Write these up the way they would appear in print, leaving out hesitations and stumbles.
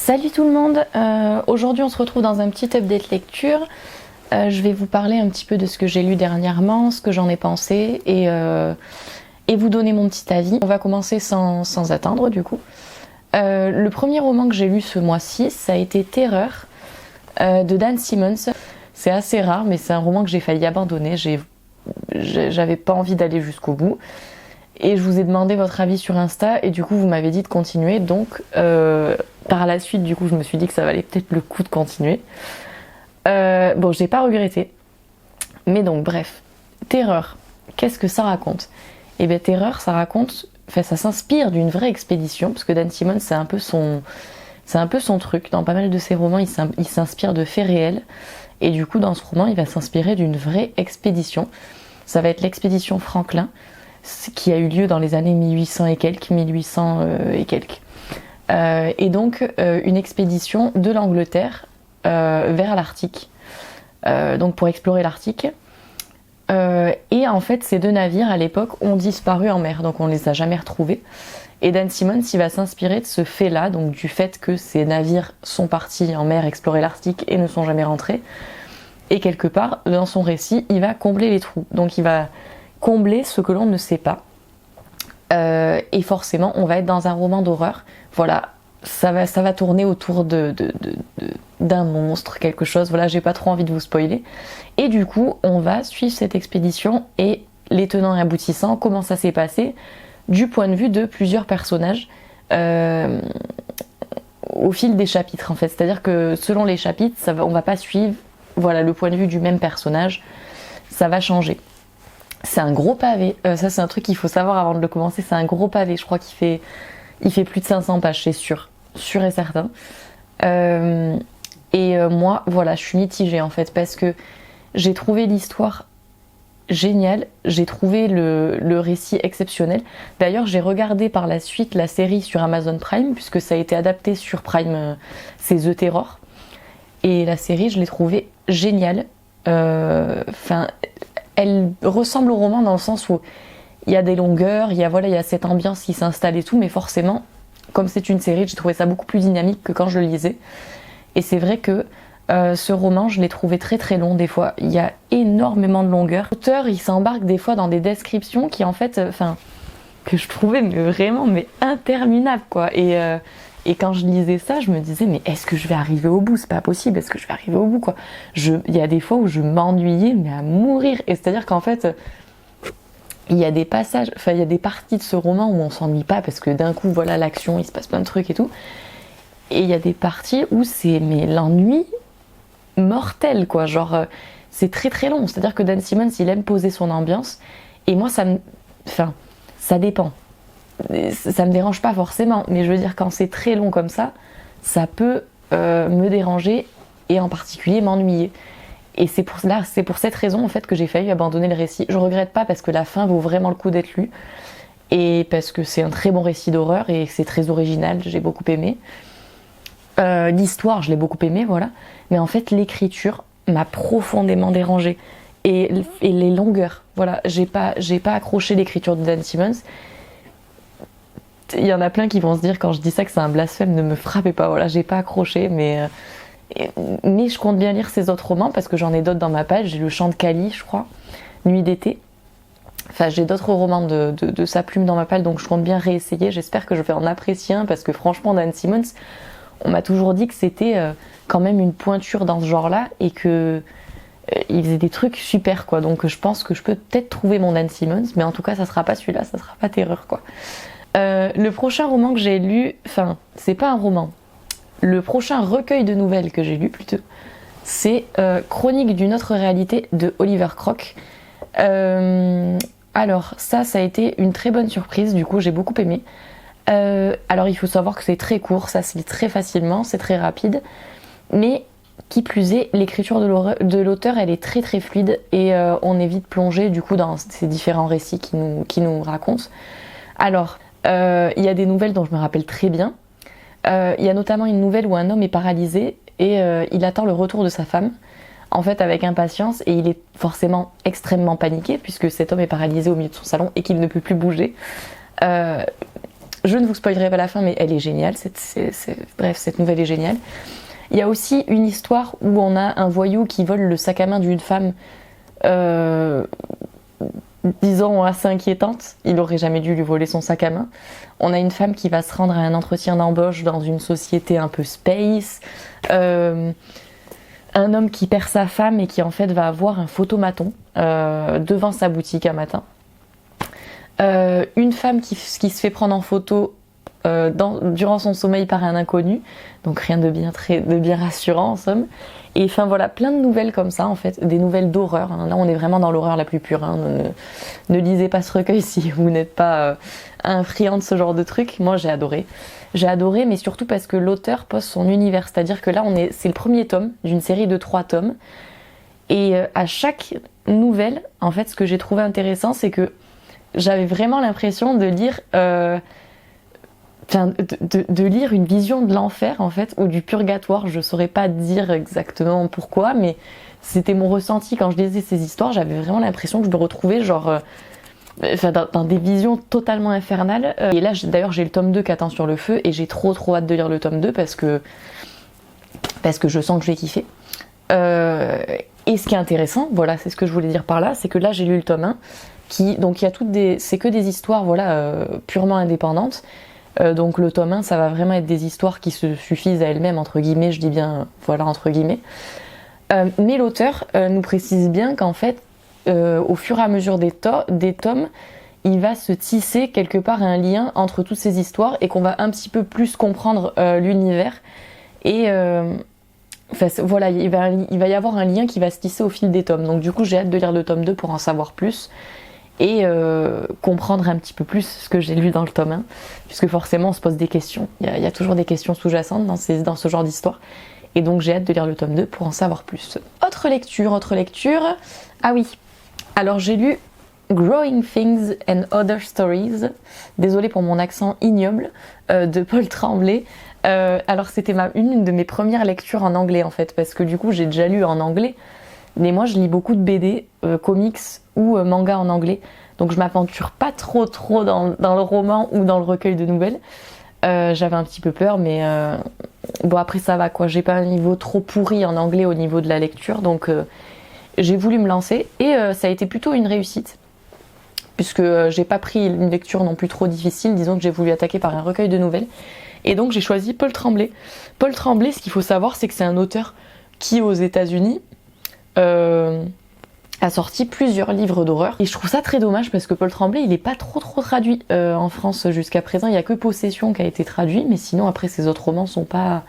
Salut tout le monde, aujourd'hui on se retrouve dans un petit update lecture. Je vais vous parler un petit peu de ce que j'ai lu dernièrement, ce que j'en ai pensé et vous donner mon petit avis. On va commencer sans attendre du coup. Le premier roman que j'ai lu ce mois-ci, ça a été Terreur de Dan Simmons. C'est assez rare mais c'est un roman que j'ai failli abandonner, j'avais pas envie d'aller jusqu'au bout. Et je vous ai demandé votre avis sur Insta et du coup vous m'avez dit de continuer, donc par la suite du coup je me suis dit que ça valait peut-être le coup de continuer. Bon, j'ai pas regretté, mais donc bref, Terreur, qu'est-ce que ça raconte? Eh bien Terreur, ça raconte, enfin ça s'inspire d'une vraie expédition, parce que Dan Simmons c'est un peu son truc, dans pas mal de ses romans il s'inspire de faits réels, et du coup dans ce roman il va s'inspirer d'une vraie expédition. Ça va être l'expédition Franklin, qui a eu lieu dans les années 1800 et quelques. Et donc une expédition de l'Angleterre vers l'Arctique, donc pour explorer l'Arctique. Et en fait ces deux navires à l'époque ont disparu en mer, donc on les a jamais retrouvés. Et Dan Simmons il va s'inspirer de ce fait-là, donc du fait que ces navires sont partis en mer explorer l'Arctique et ne sont jamais rentrés. Et quelque part dans son récit il va combler les trous, donc il va combler ce que l'on ne sait pas. Et forcément on va être dans un roman d'horreur. Voilà, ça va tourner autour d'un monstre, quelque chose. Voilà, j'ai pas trop envie de vous spoiler. Et du coup on va suivre cette expédition et les tenants et aboutissants, comment ça s'est passé du point de vue de plusieurs personnages au fil des chapitres en fait. C'est-à-dire que selon les chapitres on va pas suivre le point de vue du même personnage, ça va changer. C'est un gros pavé, ça c'est un truc qu'il faut savoir avant de le commencer, c'est un gros pavé, je crois qu'il fait plus de 500 pages, c'est sûr et certain. Moi, voilà, je suis mitigée en fait, parce que j'ai trouvé l'histoire géniale, j'ai trouvé le récit exceptionnel. D'ailleurs, j'ai regardé par la suite la série sur Amazon Prime, puisque ça a été adapté sur Prime, c'est The Terror. Et la série, je l'ai trouvée géniale. Elle ressemble au roman dans le sens où il y a des longueurs, il y a cette ambiance qui s'installe et tout, mais forcément, comme c'est une série, j'ai trouvé ça beaucoup plus dynamique que quand je le lisais. Et c'est vrai que ce roman, je l'ai trouvé très très long des fois. Il y a énormément de longueur. L'auteur, il s'embarque des fois dans des descriptions qui en fait, que je trouvais vraiment interminables quoi. Et quand je lisais ça, je me disais mais est-ce que je vais arriver au bout? C'est pas possible, est-ce que je vais arriver au bout quoi? Il y a des fois où je m'ennuyais mais à mourir. Et c'est-à-dire qu'en fait, il y a des passages, il y a des parties de ce roman où on s'ennuie pas parce que d'un coup voilà l'action, il se passe plein de trucs et tout. Et il y a des parties où c'est l'ennui mortel quoi. Genre c'est très très long. C'est-à-dire que Dan Simmons il aime poser son ambiance et moi ça dépend. Ça me dérange pas forcément, mais je veux dire quand c'est très long comme ça peut me déranger et en particulier m'ennuyer. Et c'est pour cette raison en fait que j'ai failli abandonner le récit. Je regrette pas parce que la fin vaut vraiment le coup d'être lue et parce que c'est un très bon récit d'horreur et que c'est très original, j'ai beaucoup aimé. L'histoire, je l'ai beaucoup aimé, voilà. Mais en fait l'écriture m'a profondément dérangée et les longueurs, voilà, j'ai pas accroché l'écriture de Dan Simmons. Il y en a plein qui vont se dire quand je dis ça que c'est un blasphème, ne me frappez pas, voilà, j'ai pas accroché, mais je compte bien lire ses autres romans parce que j'en ai d'autres dans ma page. J'ai Le Chant de Kali, je crois, Nuit d'été. Enfin, j'ai d'autres romans de sa plume dans ma page, donc je compte bien réessayer. J'espère que je vais en apprécier un parce que franchement, Dan Simmons, on m'a toujours dit que c'était quand même une pointure dans ce genre-là et que il faisait des trucs super quoi. Donc je pense que je peux peut-être trouver mon Dan Simmons, mais en tout cas, ça sera pas celui-là, ça sera pas Terreur quoi. Le prochain roman que j'ai lu, c'est pas un roman. Le prochain recueil de nouvelles que j'ai lu plutôt, c'est Chronique d'une autre réalité de Oliver Crock. Alors ça a été une très bonne surprise, du coup j'ai beaucoup aimé. Alors il faut savoir que c'est très court, ça se lit très facilement, c'est très rapide, mais qui plus est, l'écriture de l'auteur elle est très très fluide et on est vite plongé du coup dans ces différents récits qui nous racontent. Alors il y a des nouvelles dont je me rappelle très bien. Il y a notamment une nouvelle où un homme est paralysé et il attend le retour de sa femme, en fait avec impatience, et il est forcément extrêmement paniqué puisque cet homme est paralysé au milieu de son salon et qu'il ne peut plus bouger. Je ne vous spoilerai pas la fin, mais elle est géniale. Bref, cette nouvelle est géniale. Il y a aussi une histoire où on a un voyou qui vole le sac à main d'une femme, disons assez inquiétante. Il n'aurait jamais dû lui voler son sac à main. On a une femme qui va se rendre à un entretien d'embauche dans une société un peu space. Un homme qui perd sa femme et qui en fait va avoir un photomaton devant sa boutique un matin. Une femme qui se fait prendre en photo durant son sommeil par un inconnu, donc rien de bien rassurant en somme. Et enfin voilà, plein de nouvelles comme ça en fait, des nouvelles d'horreur. Hein. Là on est vraiment dans l'horreur la plus pure. Hein. Ne lisez pas ce recueil si vous n'êtes pas un friand de ce genre de truc. Moi j'ai adoré. J'ai adoré, mais surtout parce que l'auteur pose son univers. C'est-à-dire que là c'est le premier tome d'une série de 3 tomes. Et à chaque nouvelle, en fait ce que j'ai trouvé intéressant, c'est que j'avais vraiment l'impression de lire de lire une vision de l'enfer en fait, ou du purgatoire. Je saurais pas dire exactement pourquoi, mais c'était mon ressenti quand je lisais ces histoires. J'avais vraiment l'impression que je me retrouvais dans des visions totalement infernales. Et là d'ailleurs j'ai le tome 2 qui attend sur le feu, et j'ai trop hâte de lire le tome 2 parce que je sens que je vais kiffer. Et ce qui est intéressant, voilà, c'est ce que je voulais dire par là, c'est que là j'ai lu le tome 1 donc il y a c'est que des histoires purement indépendantes. Donc le tome 1, ça va vraiment être des histoires qui se suffisent à elles-mêmes, entre guillemets, je dis bien voilà entre guillemets. Mais l'auteur nous précise bien qu'en fait, au fur et à mesure des tomes, il va se tisser quelque part un lien entre toutes ces histoires, et qu'on va un petit peu plus comprendre l'univers. Et voilà, il va y avoir un lien qui va se tisser au fil des tomes. Donc du coup j'ai hâte de lire le tome 2 pour en savoir plus. Et comprendre un petit peu plus ce que j'ai lu dans le tome 1, puisque forcément on se pose des questions, il y a toujours des questions sous-jacentes dans ce genre d'histoire, et donc j'ai hâte de lire le tome 2 pour en savoir plus. Autre lecture, ah oui, alors j'ai lu Growing Things and Other Stories, désolée pour mon accent ignoble, de Paul Tremblay. Alors c'était une de mes premières lectures en anglais en fait, parce que du coup j'ai déjà lu en anglais, mais moi je lis beaucoup de BD, comics ou manga en anglais, donc je m'aventure pas trop dans le roman ou dans le recueil de nouvelles. J'avais un petit peu peur, mais bon après ça va quoi, j'ai pas un niveau trop pourri en anglais au niveau de la lecture, donc j'ai voulu me lancer, et ça a été plutôt une réussite, puisque j'ai pas pris une lecture non plus trop difficile. Disons que j'ai voulu attaquer par un recueil de nouvelles, et donc j'ai choisi Paul Tremblay. Paul Tremblay, ce qu'il faut savoir, c'est que c'est un auteur qui aux États-Unis a sorti plusieurs livres d'horreur, et je trouve ça très dommage parce que Paul Tremblay il est pas trop traduit en France jusqu'à présent. Il y a que Possession qui a été traduit, mais sinon après ses autres romans sont pas,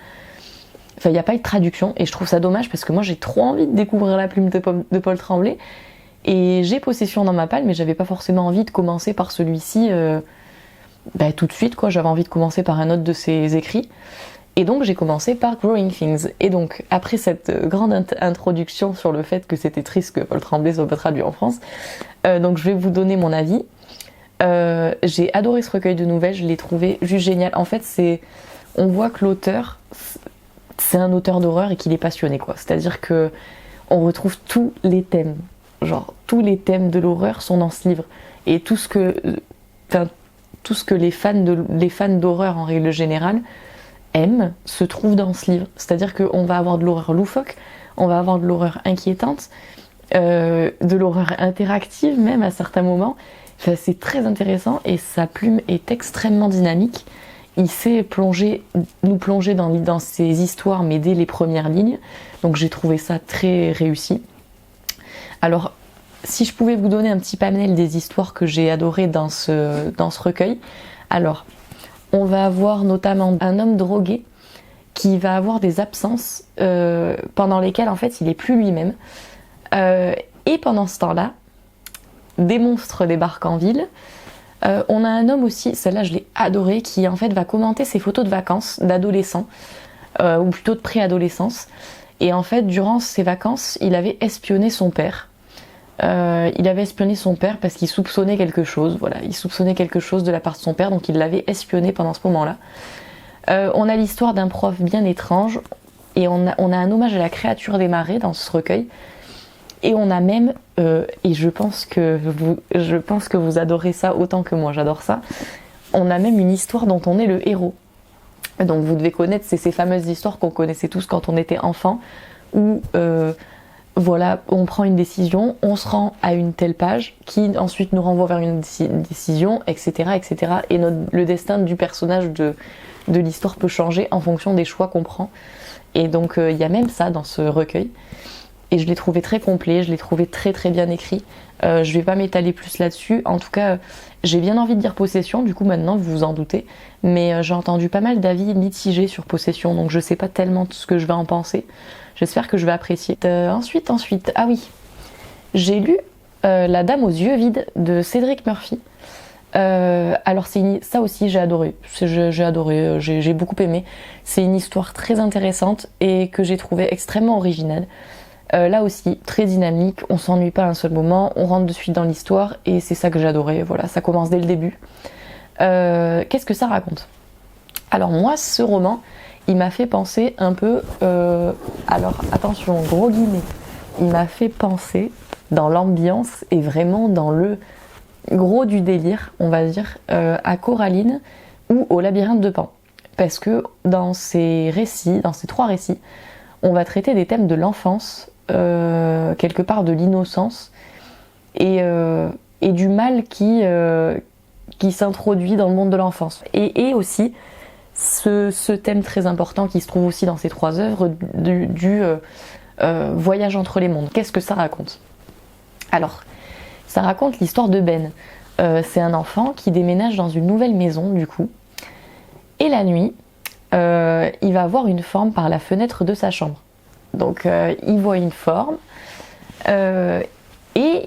il n'y a pas eu de traduction, et je trouve ça dommage parce que moi j'ai trop envie de découvrir la plume de Paul Tremblay, et j'ai Possession dans ma palle, mais j'avais pas forcément envie de commencer par celui-ci tout de suite quoi. J'avais envie de commencer par un autre de ses écrits. Et donc j'ai commencé par Growing Things. Et donc après cette grande introduction sur le fait que c'était triste que Paul Tremblay soit pas traduit en France, donc je vais vous donner mon avis. J'ai adoré ce recueil de nouvelles, je l'ai trouvé juste génial. En fait on voit que l'auteur, c'est un auteur d'horreur et qu'il est passionné quoi. C'est-à-dire que on retrouve tous les thèmes, genre tous les thèmes de l'horreur sont dans ce livre. Et tout ce que les fans d'horreur en règle générale aime se trouve dans ce livre. C'est-à-dire qu'on va avoir de l'horreur loufoque, on va avoir de l'horreur inquiétante, de l'horreur interactive même à certains moments. Enfin, c'est très intéressant, et sa plume est extrêmement dynamique. Il sait nous plonger dans ses histoires, mais dès les premières lignes. Donc j'ai trouvé ça très réussi. Alors, si je pouvais vous donner un petit panel des histoires que j'ai adorées dans ce recueil, alors on va avoir notamment un homme drogué qui va avoir des absences pendant lesquelles en fait il est plus lui-même. Et pendant ce temps-là, des monstres débarquent en ville. On a un homme aussi, celle-là je l'ai adorée, qui en fait va commenter ses photos de vacances d'adolescents, ou plutôt de préadolescence. Et en fait, durant ses vacances, il avait espionné son père. Parce qu'il soupçonnait quelque chose. Voilà, il soupçonnait quelque chose de la part de son père, donc il l'avait espionné pendant ce moment-là. On a l'histoire d'un prof bien étrange, et on a un hommage à la créature des marais dans ce recueil. Et on a même, et je pense que vous adorez ça autant que moi j'adore ça, On a même une histoire dont on est le héros. Donc vous devez connaître, c'est ces fameuses histoires qu'on connaissait tous quand on était enfant, où voilà, on prend une décision, on se rend à une telle page, qui ensuite nous renvoie vers une décision, etc. etc. Et le destin du personnage de l'histoire peut changer en fonction des choix qu'on prend. Et donc il y a même ça dans ce recueil. Et je l'ai trouvé très complet, je l'ai trouvé très très bien écrit. Je vais pas m'étaler plus là-dessus. En tout cas, j'ai bien envie de dire Possession, du coup maintenant vous vous en doutez. Mais j'ai entendu pas mal d'avis mitigés sur Possession, donc je sais pas tellement ce que je vais en penser. J'espère que je vais apprécier. Ensuite, ah oui, j'ai lu La Dame aux yeux vides de Cédric Murphy. Alors ça aussi j'ai adoré, j'ai beaucoup aimé. C'est une histoire très intéressante et que j'ai trouvé extrêmement originale. Là aussi, très dynamique, on s'ennuie pas à un seul moment, on rentre de suite dans l'histoire et c'est ça que j'adorais, voilà, ça commence dès le début. Qu'est-ce que ça raconte? Alors moi, ce roman, il m'a fait penser un peu, alors attention, gros guillemets, il m'a fait penser dans l'ambiance et vraiment dans le gros du délire, on va dire, à Coraline ou au Labyrinthe de Pan. Parce que dans ces récits, dans ces 3 récits, on va traiter des thèmes de l'enfance, quelque part de l'innocence et du mal qui s'introduit dans le monde de l'enfance. Et aussi ce thème très important qui se trouve aussi dans ces 3 œuvres du voyage entre les mondes. Qu'est-ce que ça raconte? Alors, ça raconte l'histoire de Ben. C'est un enfant qui déménage dans une nouvelle maison du coup. Et la nuit, il va voir une forme par la fenêtre de sa chambre. Donc il voit une forme et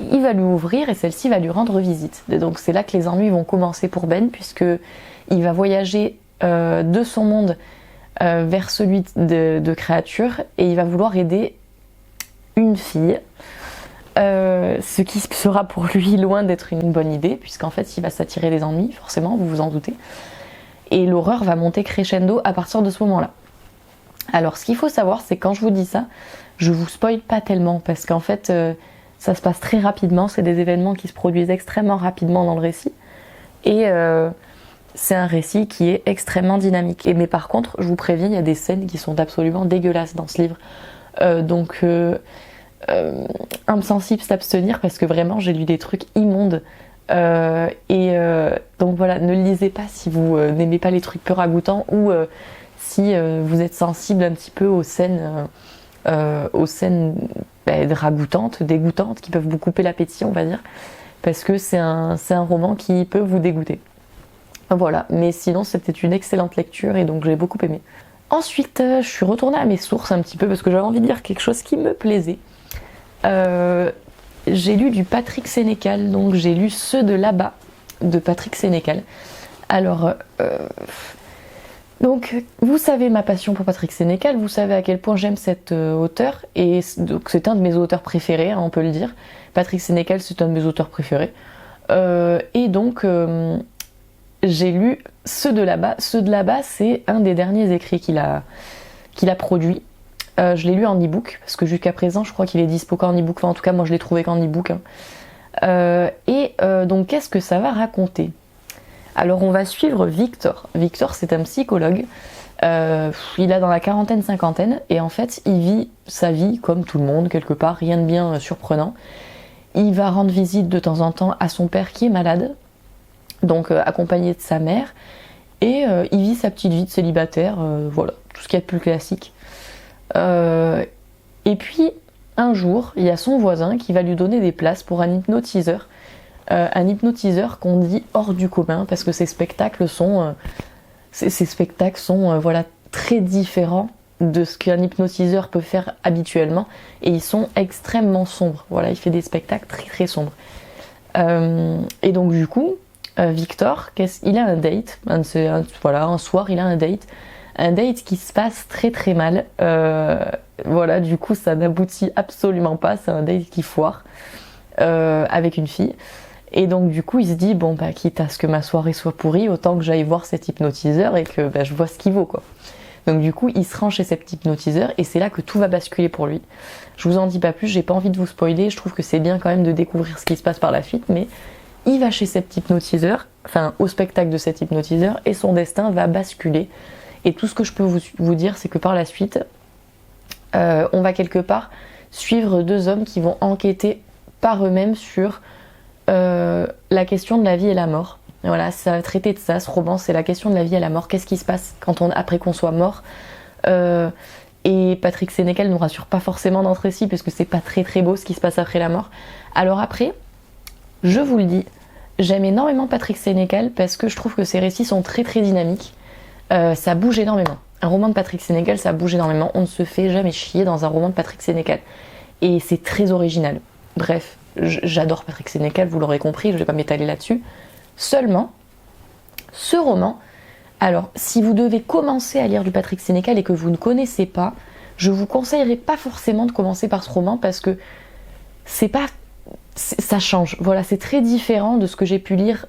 il va lui ouvrir et celle-ci va lui rendre visite. Et donc c'est là que les ennuis vont commencer pour Ben, puisque il va voyager de son monde vers celui de créatures et il va vouloir aider une fille. Ce qui sera pour lui loin d'être une bonne idée, puisqu'en fait il va s'attirer des ennuis, forcément, vous vous en doutez. Et l'horreur va monter crescendo à partir de ce moment-là. Alors ce qu'il faut savoir, c'est que quand je vous dis ça, je vous spoil pas tellement, parce qu'en fait ça se passe très rapidement, c'est des événements qui se produisent extrêmement rapidement dans le récit, et c'est un récit qui est extrêmement dynamique. Mais par contre, je vous préviens, il y a des scènes qui sont absolument dégueulasses dans ce livre, donc âme sensible s'abstenir, parce que vraiment j'ai lu des trucs immondes. Donc voilà, ne le lisez pas si vous n'aimez pas les trucs peu ragoûtants ou si vous êtes sensible un petit peu aux scènes ragoûtantes, dégoûtantes, qui peuvent vous couper l'appétit, on va dire, parce que c'est un roman qui peut vous dégoûter. Voilà, mais sinon c'était une excellente lecture et donc j'ai beaucoup aimé. Ensuite, je suis retournée à mes sources un petit peu parce que j'avais envie de lire quelque chose qui me plaisait. J'ai lu du Patrick Sénécal, donc j'ai lu Ceux de là-bas de Patrick Sénécal. Alors, donc vous savez ma passion pour Patrick Sénécal, vous savez à quel point j'aime cet auteur, et donc c'est un de mes auteurs préférés, hein, on peut le dire. Patrick Sénécal, c'est un de mes auteurs préférés. Et donc, j'ai lu Ceux de là-bas. Ceux de là-bas, c'est un des derniers écrits qu'il a produit. Je l'ai lu en e-book, parce que jusqu'à présent, je crois qu'il est dispo qu'en e-book. Enfin, en tout cas, moi, je l'ai trouvé qu'en e-book. Hein. Donc, qu'est-ce que ça va raconter? Alors, on va suivre Victor. Victor, c'est un psychologue. Il a dans la quarantaine-cinquantaine, et en fait, il vit sa vie comme tout le monde, quelque part, rien de bien surprenant. Il va rendre visite de temps en temps à son père qui est malade, donc accompagné de sa mère, et il vit sa petite vie de célibataire, voilà, tout ce qu'il y a de plus classique. Et puis un jour, il y a son voisin qui va lui donner des places pour un hypnotiseur qu'on dit hors du commun, parce que ces spectacles sont voilà, très différents de ce qu'un hypnotiseur peut faire habituellement, et ils sont extrêmement sombres. Voilà, il fait des spectacles très très sombres. Et donc du coup, Victor, il a un date, un soir il a un date qui se passe très très mal. Voilà, du coup ça n'aboutit absolument pas, c'est un date qui foire avec une fille. Et donc du coup il se dit, bon bah quitte à ce que ma soirée soit pourrie, autant que j'aille voir cet hypnotiseur et que je vois ce qu'il vaut, quoi. Donc du coup il se rend chez cet hypnotiseur et c'est là que tout va basculer pour lui. Je vous en dis pas plus, j'ai pas envie de vous spoiler, je trouve que c'est bien quand même de découvrir ce qui se passe par la suite, mais il va chez cet hypnotiseur, enfin au spectacle de cet hypnotiseur, et son destin va basculer. Et tout ce que je peux vous dire, c'est que par la suite, on va quelque part suivre deux hommes qui vont enquêter par eux-mêmes sur la question de la vie et la mort. Voilà, ça va traiter de ça, ce roman, c'est la question de la vie et la mort. Qu'est-ce qui se passe après qu'on soit mort et Patrick Sénécal ne nous rassure pas forcément dans ce récit, puisque c'est pas très très beau ce qui se passe après la mort. Alors après, je vous le dis, j'aime énormément Patrick Sénécal parce que je trouve que ses récits sont très très dynamiques. Ça bouge énormément. Un roman de Patrick Sénécal, ça bouge énormément. On ne se fait jamais chier dans un roman de Patrick Sénécal. Et c'est très original. Bref, j'adore Patrick Sénécal, vous l'aurez compris, je ne vais pas m'étaler là-dessus. Seulement, ce roman, alors si vous devez commencer à lire du Patrick Sénécal et que vous ne connaissez pas, je vous conseillerais pas forcément de commencer par ce roman parce que ça change. Voilà, c'est très différent de ce que j'ai pu lire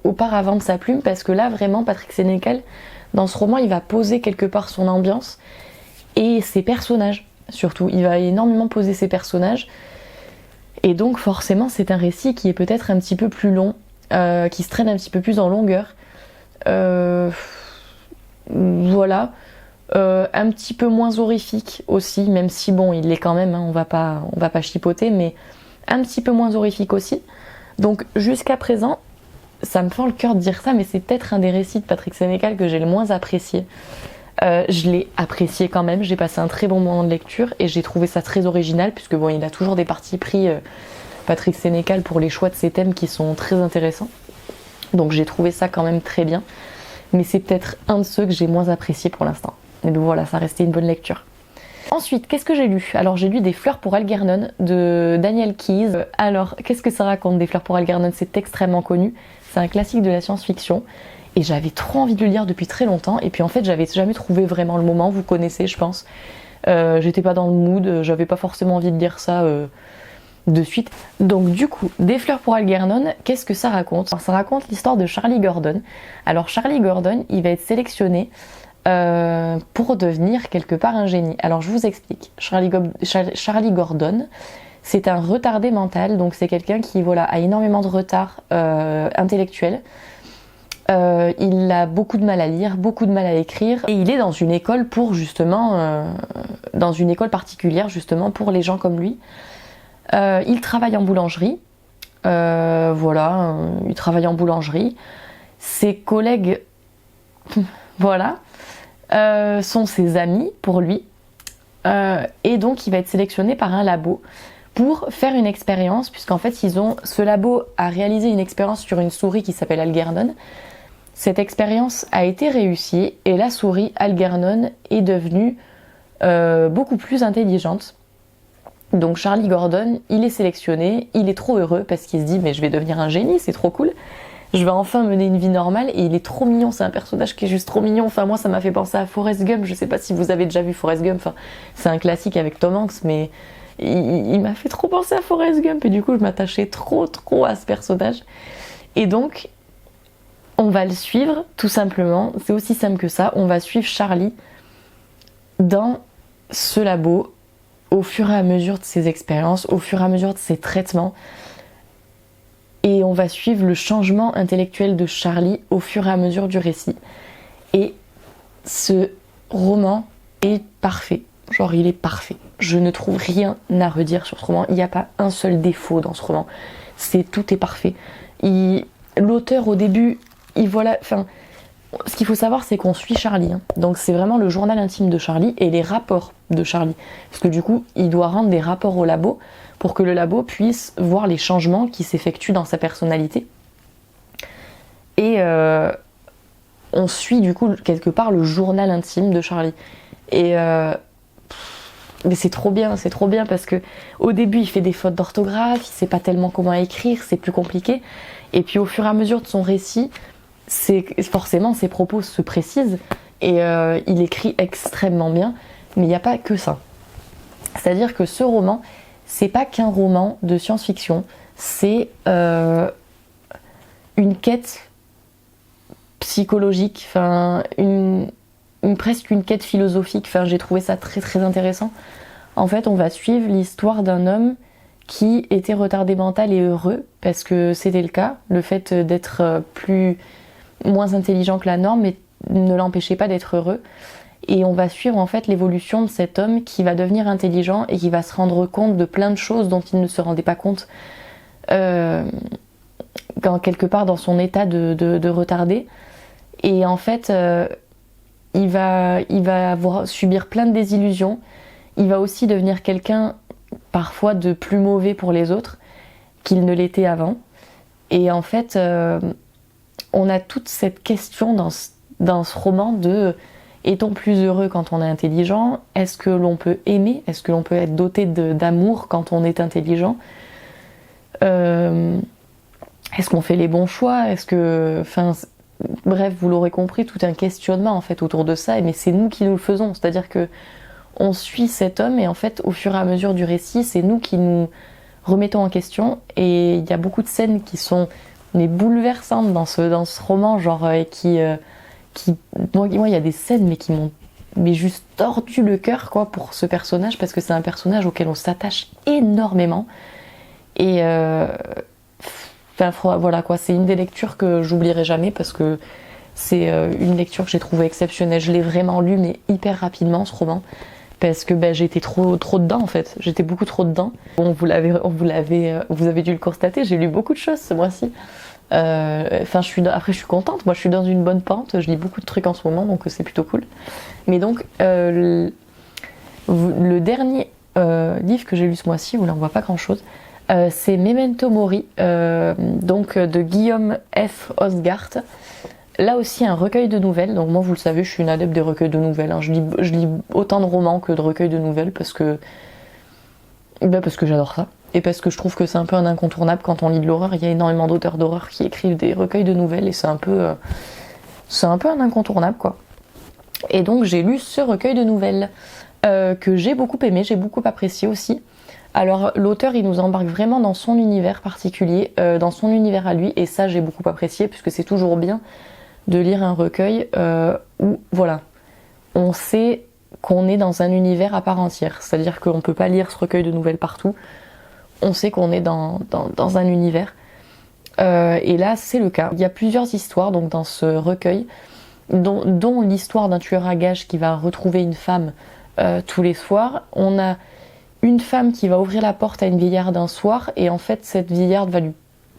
auparavant de sa plume, parce que là vraiment Patrick Sénécal, dans ce roman, il va poser quelque part son ambiance et ses personnages surtout. Il va énormément poser ses personnages et donc forcément c'est un récit qui est peut-être un petit peu plus long, qui se traîne un petit peu plus en longueur. Voilà. Un petit peu moins horrifique aussi, même si bon, il l'est quand même, hein, on va pas chipoter, mais un petit peu moins horrifique aussi. Donc jusqu'à présent, ça me fend le cœur de dire ça, mais c'est peut-être un des récits de Patrick Sénécal que j'ai le moins apprécié. Je l'ai apprécié quand même, j'ai passé un très bon moment de lecture et j'ai trouvé ça très original, puisque bon, il a toujours des partis pris, Patrick Sénécal, pour les choix de ses thèmes qui sont très intéressants. Donc j'ai trouvé ça quand même très bien, mais c'est peut-être un de ceux que j'ai moins apprécié pour l'instant. Et donc voilà, ça restait une bonne lecture. Ensuite, qu'est-ce que j'ai lu ? Alors j'ai lu Des fleurs pour Algernon de Daniel Keyes. Alors, qu'est-ce que ça raconte, Des fleurs pour Algernon ? C'est extrêmement connu, c'est un classique de la science-fiction. Et j'avais trop envie de le lire depuis très longtemps. Et puis en fait, j'avais jamais trouvé vraiment le moment, vous connaissez, je pense. J'étais pas dans le mood, j'avais pas forcément envie de lire ça de suite. Donc du coup, Des fleurs pour Algernon, qu'est-ce que ça raconte ? Alors, ça raconte l'histoire de Charlie Gordon. Alors Charlie Gordon, il va être sélectionné pour devenir quelque part un génie. Alors je vous explique. Charlie Gordon, c'est un retardé mental, donc c'est quelqu'un qui a énormément de retard intellectuel. Il a beaucoup de mal à lire, beaucoup de mal à écrire, et il est dans une école dans une école particulière justement pour les gens comme lui. Il travaille en boulangerie, il travaille en boulangerie. Ses collègues, sont ses amis pour lui, et donc il va être sélectionné par un labo pour faire une expérience, puisqu'en fait ce labo a réalisé une expérience sur une souris qui s'appelle Algernon. Cette expérience a été réussie et la souris Algernon est devenue beaucoup plus intelligente. Donc Charlie Gordon, il est sélectionné, il est trop heureux parce qu'il se dit mais je vais devenir un génie, c'est trop cool. Je vais enfin mener une vie normale, et il est trop mignon, c'est un personnage qui est juste trop mignon. Enfin moi ça m'a fait penser à Forrest Gump, je sais pas si vous avez déjà vu Forrest Gump, enfin, c'est un classique avec Tom Hanks, mais il m'a fait trop penser à Forrest Gump et du coup je m'attachais trop à ce personnage. Et donc on va le suivre tout simplement, c'est aussi simple que ça, on va suivre Charlie dans ce labo au fur et à mesure de ses expériences, au fur et à mesure de ses traitements. Et on va suivre le changement intellectuel de Charlie au fur et à mesure du récit. Et ce roman est parfait. Genre, il est parfait. Je ne trouve rien à redire sur ce roman. Il n'y a pas un seul défaut dans ce roman. Tout est parfait. L'auteur, au début, ce qu'il faut savoir, c'est qu'on suit Charlie. Hein. Donc, c'est vraiment le journal intime de Charlie et les rapports de Charlie. Parce que du coup, il doit rendre des rapports au labo pour que le labo puisse voir les changements qui s'effectuent dans sa personnalité. Et on suit du coup quelque part le journal intime de Charlie. Et mais c'est trop bien parce que au début il fait des fautes d'orthographe, il sait pas tellement comment écrire, c'est plus compliqué. Et puis au fur et à mesure de son récit, forcément ses propos se précisent et il écrit extrêmement bien. Mais il n'y a pas que ça. C'est-à-dire que ce roman, c'est pas qu'un roman de science-fiction, c'est une quête psychologique, presque une quête philosophique. J'ai trouvé ça très très intéressant. En fait, on va suivre l'histoire d'un homme qui était retardé mental et heureux, parce que c'était le cas. Le fait d'être moins intelligent que la norme ne l'empêchait pas d'être heureux. Et on va suivre en fait l'évolution de cet homme qui va devenir intelligent et qui va se rendre compte de plein de choses dont il ne se rendait pas compte quelque part dans son état de retardé. Et en fait, il va subir plein de désillusions. Il va aussi devenir quelqu'un parfois de plus mauvais pour les autres qu'il ne l'était avant. Et en fait, on a toute cette question dans ce roman de est-on plus heureux quand on est intelligent? Est-ce que l'on peut aimer? Est-ce que l'on peut être doté d'amour quand on est intelligent? Est-ce qu'on fait les bons choix? Bref, vous l'aurez compris, tout un questionnement en fait autour de ça, mais c'est nous qui nous le faisons. C'est-à-dire que on suit cet homme et en fait, au fur et à mesure du récit, c'est nous qui nous remettons en question. Et il y a beaucoup de scènes qui sont bouleversantes dans ce roman, genre moi, il y a des scènes mais qui m'ont juste tordu le cœur quoi pour ce personnage, parce que c'est un personnage auquel on s'attache énormément. Et voilà quoi, c'est une des lectures que j'oublierai jamais, parce que c'est une lecture que j'ai trouvée exceptionnelle. Je l'ai vraiment lu mais hyper rapidement, ce roman, parce que j'étais trop dedans en fait. J'étais beaucoup trop dedans. Bon, vous avez dû le constater, j'ai lu beaucoup de choses ce mois-ci. Après je suis contente, moi je suis dans une bonne pente, je lis beaucoup de trucs en ce moment, donc c'est plutôt cool. Mais donc le dernier livre que j'ai lu ce mois-ci, où là on voit pas grand chose, c'est Memento Mori, donc de Guillaume F. Osgart. Là aussi un recueil de nouvelles. Donc moi, vous le savez, je suis une adepte des recueils de nouvelles, hein. Je lis autant de romans que de recueils de nouvelles, parce que j'adore ça. Et parce que je trouve que c'est un peu un incontournable quand on lit de l'horreur. Il y a énormément d'auteurs d'horreur qui écrivent des recueils de nouvelles, et c'est un peu un incontournable quoi. Et donc j'ai lu ce recueil de nouvelles que j'ai beaucoup aimé, j'ai beaucoup apprécié aussi. Alors l'auteur, il nous embarque vraiment dans son univers particulier, dans son univers à lui, et ça j'ai beaucoup apprécié, puisque c'est toujours bien de lire un recueil où voilà, on sait qu'on est dans un univers à part entière. C'est-à-dire qu'on peut pas lire ce recueil de nouvelles partout. On sait qu'on est dans un univers. Et là, c'est le cas. Il y a plusieurs histoires donc dans ce recueil, dont l'histoire d'un tueur à gages qui va retrouver une femme tous les soirs. On a une femme qui va ouvrir la porte à une vieillarde un soir, et en fait, cette vieillarde va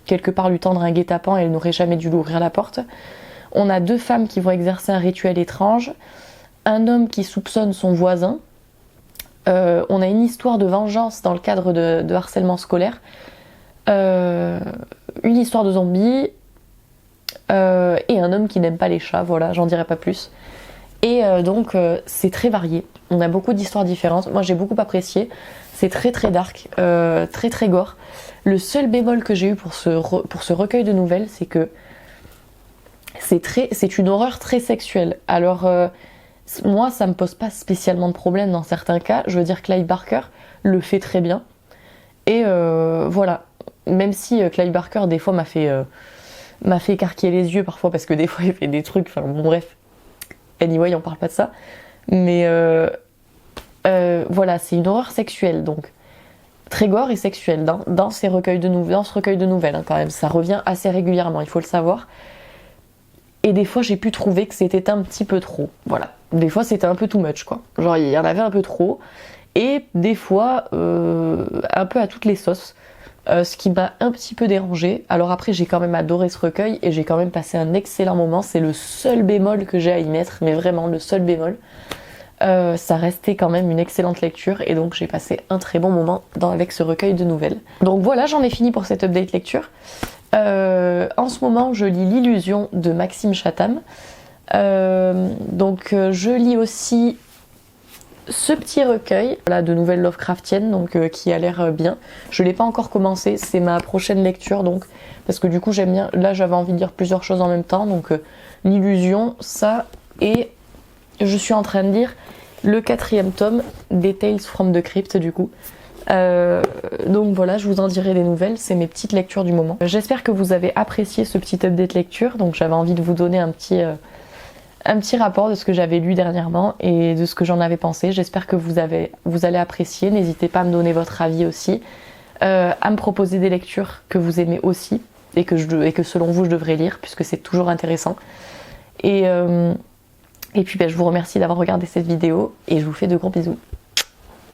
quelque part lui tendre un guet-apens, et elle n'aurait jamais dû lui ouvrir la porte. On a deux femmes qui vont exercer un rituel étrange. Un homme qui soupçonne son voisin. On a une histoire de vengeance dans le cadre de harcèlement scolaire. Une histoire de zombies. Et un homme qui n'aime pas les chats. Voilà, j'en dirai pas plus. Et donc, c'est très varié. On a beaucoup d'histoires différentes. Moi, j'ai beaucoup apprécié. C'est très très dark, très très gore. Le seul bémol que j'ai eu pour ce recueil de nouvelles, c'est que c'est une horreur très sexuelle. Alors, moi, ça me pose pas spécialement de problème dans certains cas. Je veux dire, Clive Barker le fait très bien. Et voilà. Même si Clive Barker, des fois, m'a fait écarquiller les yeux parfois, parce que des fois, il fait des trucs. Enfin, bon, bref. Anyway, on parle pas de ça. Mais voilà, c'est une horreur sexuelle, donc très gore et sexuelle dans ce recueil de nouvelles, hein, quand même. Ça revient assez régulièrement, il faut le savoir. Et des fois, j'ai pu trouver que c'était un petit peu trop. Voilà. Des fois, c'était un peu too much, quoi. Genre, il y en avait un peu trop. Et des fois, un peu à toutes les sauces. Ce qui m'a un petit peu dérangée. Alors après, j'ai quand même adoré ce recueil, et j'ai quand même passé un excellent moment. C'est le seul bémol que j'ai à y mettre, mais vraiment le seul bémol. Ça restait quand même une excellente lecture, et donc j'ai passé un très bon moment avec ce recueil de nouvelles. Donc voilà, j'en ai fini pour cette update lecture. En ce moment, je lis L'Illusion de Maxime Chatham. Je lis aussi ce petit recueil là, de nouvelles Lovecraftiennes, donc qui a l'air bien. Je l'ai pas encore commencé, c'est ma prochaine lecture, donc parce que du coup j'aime bien. Là, j'avais envie de lire plusieurs choses en même temps, donc L'Illusion, ça, et je suis en train de lire le 4e tome des Tales from the Crypt, du coup. Donc voilà, je vous en dirai des nouvelles, c'est mes petites lectures du moment. J'espère que vous avez apprécié ce petit update lecture, donc j'avais envie de vous donner un petit rapport de ce que j'avais lu dernièrement et de ce que j'en avais pensé. J'espère que vous allez apprécier, n'hésitez pas à me donner votre avis aussi. à me proposer des lectures que vous aimez aussi et que selon vous je devrais lire, puisque c'est toujours intéressant. Et puis je vous remercie d'avoir regardé cette vidéo et je vous fais de gros bisous.